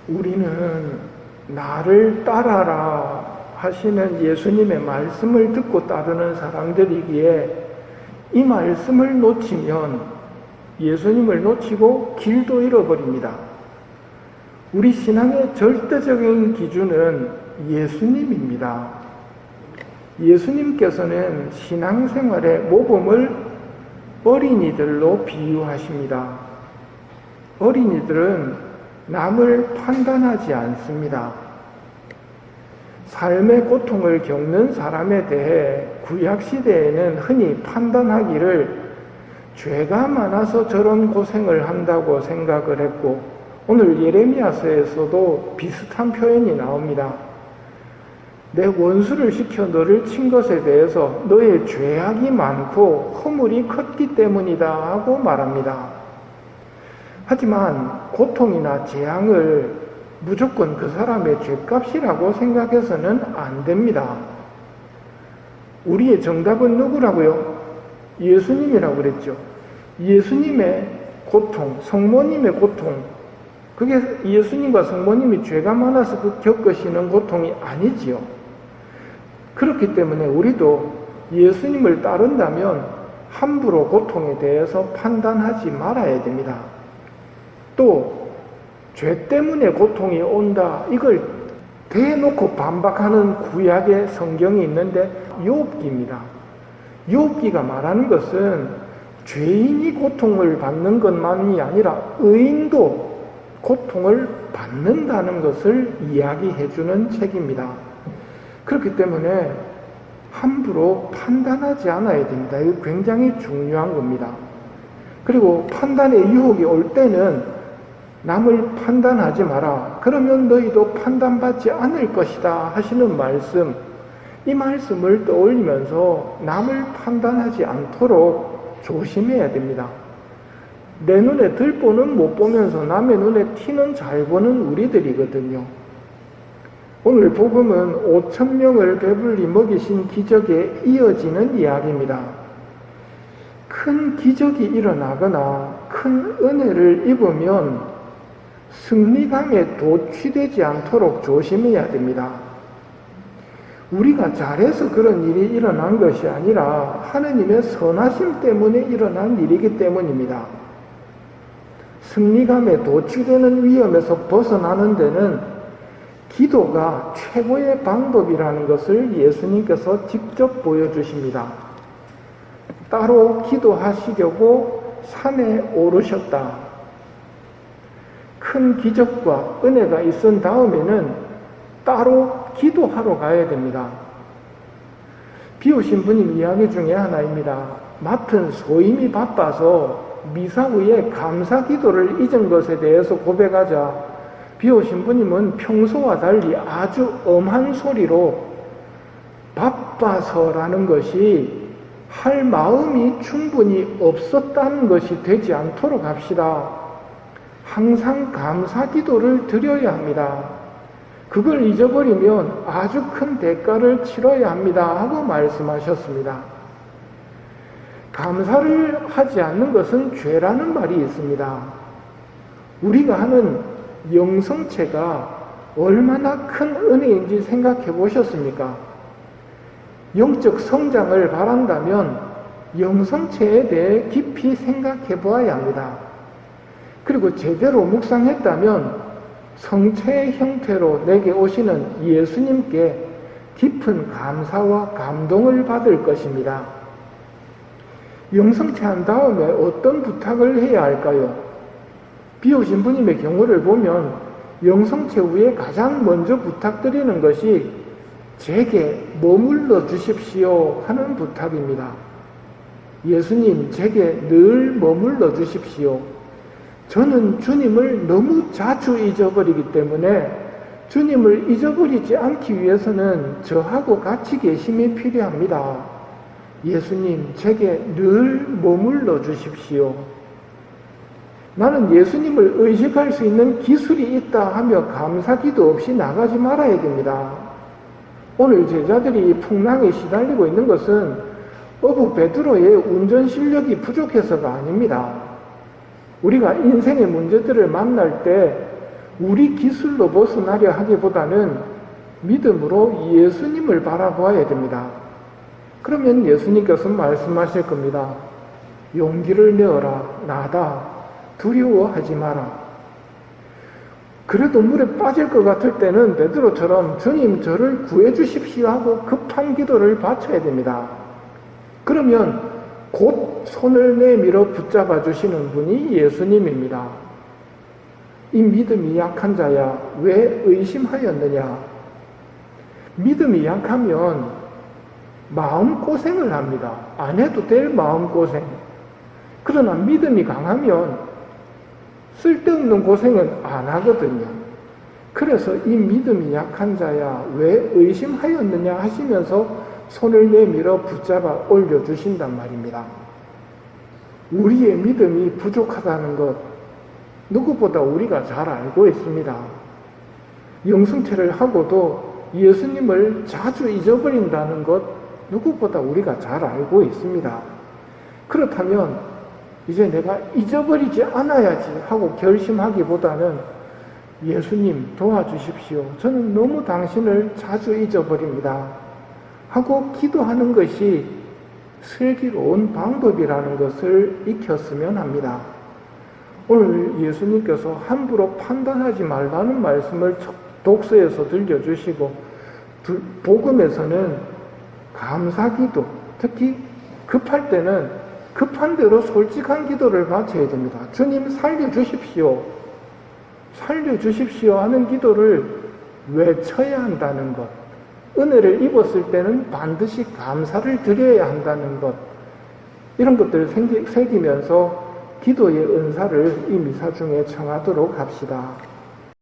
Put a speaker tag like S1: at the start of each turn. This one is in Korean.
S1: 우리는 나를 따라라 하시는 예수님의 말씀을 듣고 따르는 사람들이기에 이 말씀을 놓치면 예수님을 놓치고 길도 잃어버립니다. 우리 신앙의 절대적인 기준은 예수님입니다. 예수님께서는 신앙생활의 모범을 어린이들로 비유하십니다. 어린이들은 남을 판단하지 않습니다. 삶의 고통을 겪는 사람에 대해 구약시대에는 흔히 판단하기를 죄가 많아서 저런 고생을 한다고 생각을 했고, 오늘 예레미야서에서도 비슷한 표현이 나옵니다. 내 원수를 시켜 너를 친 것에 대해서 너의 죄악이 많고 허물이 컸기 때문이다 하고 말합니다. 하지만 고통이나 재앙을 무조건 그 사람의 죄값이라고 생각해서는 안 됩니다. 우리의 정답은 누구라고요? 예수님이라고 그랬죠. 예수님의 고통, 성모님의 고통, 그게 예수님과 성모님이 죄가 많아서 겪으시는 고통이 아니지요. 그렇기 때문에 우리도 예수님을 따른다면 함부로 고통에 대해서 판단하지 말아야 됩니다. 또 죄 때문에 고통이 온다, 이걸 대놓고 반박하는 구약의 성경이 있는데 욥기입니다. 욥기가 말하는 것은 죄인이 고통을 받는 것만이 아니라 의인도 고통을 받는다는 것을 이야기해 주는 책입니다. 그렇기 때문에 함부로 판단하지 않아야 됩니다. 이거 굉장히 중요한 겁니다. 그리고 판단의 유혹이 올 때는 남을 판단하지 마라. 그러면 너희도 판단받지 않을 것이다 하시는 말씀, 이 말씀을 떠올리면서 남을 판단하지 않도록 조심해야 됩니다. 내 눈에 들보는 못 보면서 남의 눈에 티는 잘 보는 우리들이거든요. 오늘 복음은 5,000명을 배불리 먹이신 기적에 이어지는 이야기입니다. 큰 기적이 일어나거나 큰 은혜를 입으면 승리감에 도취되지 않도록 조심해야 됩니다. 우리가 잘해서 그런 일이 일어난 것이 아니라 하느님의 선하심 때문에 일어난 일이기 때문입니다. 승리감에 도취되는 위험에서 벗어나는 데는 기도가 최고의 방법이라는 것을 예수님께서 직접 보여주십니다. 따로 기도하시려고 산에 오르셨다. 큰 기적과 은혜가 있은 다음에는 따로 기도하러 가야 됩니다. 비오신 분님 이야기 중에 하나입니다. 맡은 소임이 바빠서 미사 후에 감사 기도를 잊은 것에 대해서 고백하자 비오신 분님은 평소와 달리 아주 엄한 소리로 바빠서라는 것이 할 마음이 충분히 없었다는 것이 되지 않도록 합시다. 항상 감사 기도를 드려야 합니다. 그걸 잊어버리면 아주 큰 대가를 치러야 합니다 하고 말씀하셨습니다. 감사를 하지 않는 것은 죄라는 말이 있습니다. 우리가 하는 영성체가 얼마나 큰 은혜인지 생각해 보셨습니까? 영적 성장을 바란다면 영성체에 대해 깊이 생각해 보아야 합니다. 그리고 제대로 묵상했다면 성체의 형태로 내게 오시는 예수님께 깊은 감사와 감동을 받을 것입니다. 영성체 한 다음에 어떤 부탁을 해야 할까요? 비오신 분님의 경우를 보면 영성체 후에 가장 먼저 부탁드리는 것이 제게 머물러 주십시오 하는 부탁입니다. 예수님, 제게 늘 머물러 주십시오. 저는 주님을 너무 자주 잊어버리기 때문에 주님을 잊어버리지 않기 위해서는 저하고 같이 계심이 필요합니다. 예수님, 제게 늘 머물러 주십시오. 나는 예수님을 의식할 수 있는 기술이 있다 하며 감사기도 없이 나가지 말아야 됩니다. 오늘 제자들이 풍랑에 시달리고 있는 것은 어부 베드로의 운전 실력이 부족해서가 아닙니다. 우리가 인생의 문제들을 만날 때 우리 기술로 벗어나려 하기보다는 믿음으로 예수님을 바라보아야 됩니다. 그러면 예수님께서 말씀하실 겁니다. 용기를 내어라. 나다. 두려워하지 마라. 그래도 물에 빠질 것 같을 때는 베드로처럼 주님 저를 구해주십시오 하고 급한 기도를 바쳐야 됩니다. 그러면 곧 손을 내밀어 붙잡아 주시는 분이 예수님입니다. 이 믿음이 약한 자야 왜 의심하였느냐? 믿음이 약하면 마음고생을 합니다. 안 해도 될 마음고생. 그러나 믿음이 강하면 쓸데없는 고생은 안 하거든요. 그래서 이 믿음이 약한 자야 왜 의심하였느냐 하시면서 손을 내밀어 붙잡아 올려주신단 말입니다. 우리의 믿음이 부족하다는 것 누구보다 우리가 잘 알고 있습니다. 영성체를 하고도 예수님을 자주 잊어버린다는 것 누구보다 우리가 잘 알고 있습니다. 그렇다면 이제 내가 잊어버리지 않아야지 하고 결심하기보다는 예수님 도와주십시오. 저는 너무 당신을 자주 잊어버립니다. 하고 기도하는 것이 슬기로운 방법이라는 것을 익혔으면 합니다. 오늘 예수님께서 함부로 판단하지 말라는 말씀을 독서에서 들려주시고 복음에서는 감사기도, 특히 급할 때는 급한 대로 솔직한 기도를 바쳐야 됩니다. 주님 살려주십시오. 살려주십시오 하는 기도를 외쳐야 한다는 것. 은혜를 입었을 때는 반드시 감사를 드려야 한다는 것. 이런 것들을 새기면서 기도의 은사를 이 미사 중에 청하도록 합시다.